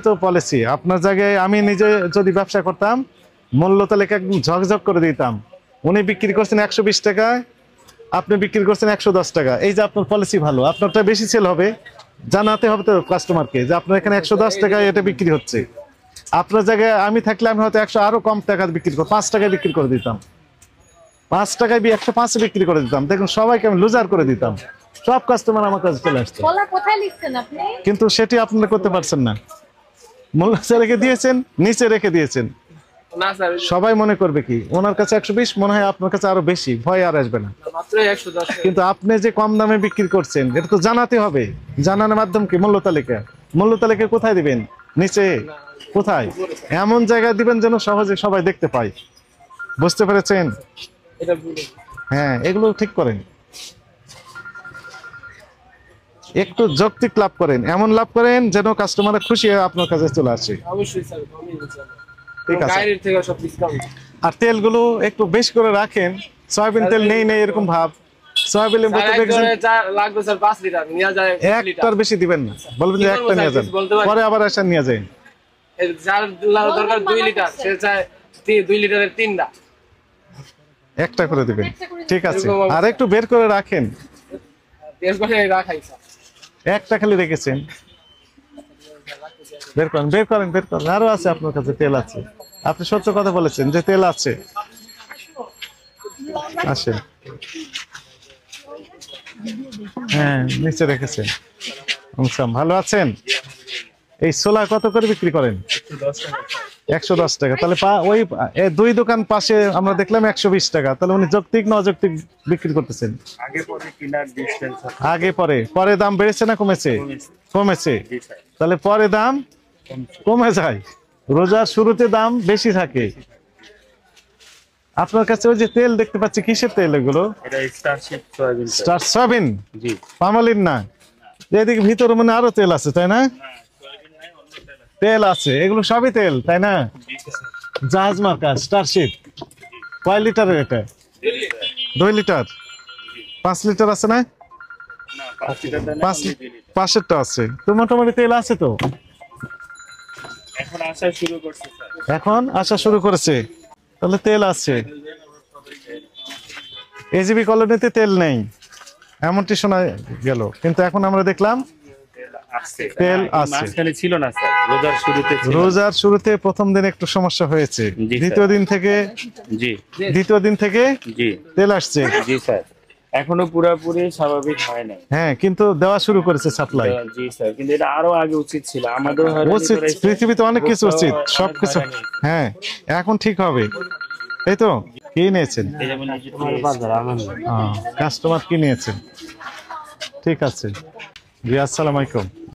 তো পলিসি আপনার জায়গায় আমি নিজে যদি ব্যবসা করতাম মূল্য তালিকা একদম ঝকঝক করে দিতাম। উনি বিক্রি করছেন 120 টাকায়, আপনি বিক্রি করছেন 110 টাকা। এই যে আপনার পলিসি ভালো, আপনারটা বেশি সেল হবে, জানাতে হবে তো কাস্টমারকে যে আপনার এখানে 110 টাকায় এটা বিক্রি হচ্ছে। আপনার জায়গায় আমি থাকলে আমি হয়তো 100 আরো কম টাকা বিক্রি করতাম, 5 টাকায় বিক্রি করে দিতাম, 5 টাকায় 105 বিক্রি করে দিতাম। দেখুন সবাইকে আমি লুজার করে দিতাম, সব কাস্টমার আমার কাছে চলে আসতো। কোথায় লিখছেন আপনি? কিন্তু সেটি আপনারা করতে পারছেন না, মূল্য রেখে দিয়েছেন, নিচে রেখে দিয়েছেন। না স্যার, সবাই মনে করবে কি ওনার কাছে 120, মনে হয় আপনার কাছে আরো বেশি, ভয় আর আসবে না। মাত্র 110। কিন্তু আপনি যে কম দামে বিক্রি করছেন এটা তো জানাতে হবে। জানানোর মাধ্যম কি? মূল্য তালিকা। মূল্য তালিকা কোথায় দিবেন? নিচে? কোথায়? এমন জায়গায় দিবেন যেন সহজে সবাই দেখতে পায়। বুঝতে পেরেছেন? এটা ভুলে হ্যাঁ, এগুলো ঠিক করেন, একটু যৌক্তিক লাভ করেন, এমন লাভ করেন যেন কাস্টমার খুশি হয়ে আপনার কাছে চলে আসে। অবশ্যই স্যার, আমি বুঝলাম। ঠিক আছে। গাড়ির থেকে সব ডিসকাউন্ট। আর তেলগুলো একটু বেশ করে রাখেন, সয়াবিন তেল নেই এরকম ভাব। সয়াবিনের বোতল দেখেছেন লাগবে স্যার 5 লিটার নিয়ে যায়, একটার বেশি দিবেন না, বলবেন যে একটা নিয়ে যান, পরে আবার এসে নিয়ে যান। যার দরকার 2 লিটার সে চায় 2 লিটারের 3টা, একটা করে দিবেন। ঠিক আছে, আর একটু বের করে রাখেন। বের করে রাখাই স্যার। একটা খালি রেখেছেন, বের করেন, বের করেন, বের করেন। আরো আছে আপনার কাছে তেল আছে, আপনি সত্য কথা বলেছেন যে তেল আছে। আসেন, হ্যাঁ নিচে রেখেছেন। ভালো আছেন? এই ছোলা কত করে বিক্রি করেন? 110 টাকা। তাহলে ওই দুই দোকান পাশে আমরা দেখলাম 120 টাকা। তাহলে উনি যৌক্তিক না অযৌক্তিক বিক্রি করতেছেন? আগে পরে পরে দাম বেড়েছে না কমেছে? কমেছে। তাহলে পরে দাম কমে যায়, রোজার শুরুতে দাম বেশি থাকে। আপনার কাছে ওই যে তেল দেখতে পাচ্ছি, কিসের তেল এগুলো? স্টার সয়াবিন, পামালিন না? এদিকে ভিতরে মনে আরো তেল আছে তাই না? তেল আছে, এগুলো সবই তেল তাই না? জাহাজ মার্কা স্টারশিপ। কয় লিটারের এটা? 2 লিটার। 5 লিটার আছে না? 5-এরটা আছে তো, মোটামুটি তেল আছে তো। এখন আসা শুরু করেছে, তাহলে তেল আছে। এজিবি কলোনিতে তেল নেই এমনটি শোনা গেল, কিন্তু এখন আমরা দেখলাম তেল আছে। ছিল না স্যার, রোজার শুরুতে ছিল। রোজার শুরুতে প্রথম দিন একটু সমস্যা হয়েছে, দ্বিতীয় দিন থেকে জি তেল আসছে। জি স্যার, এখনো পুরোপুরি স্বাভাবিক হয় না। হ্যাঁ, কিন্তু দেওয়া শুরু করেছে সাপ্লাই। জি স্যার, কিন্তু এটা আরো আগে উচিত ছিল আমাদের। উচিত, পৃথিবীতে অনেক কিছু উচিত, সবকিছু। হ্যাঁ, এখন ঠিক হবে, এই তো। কি নিয়েছেন? কাস্টমার কি নিয়েছেন? ঠিক আছে জি, আসসালামু আলাইকুম।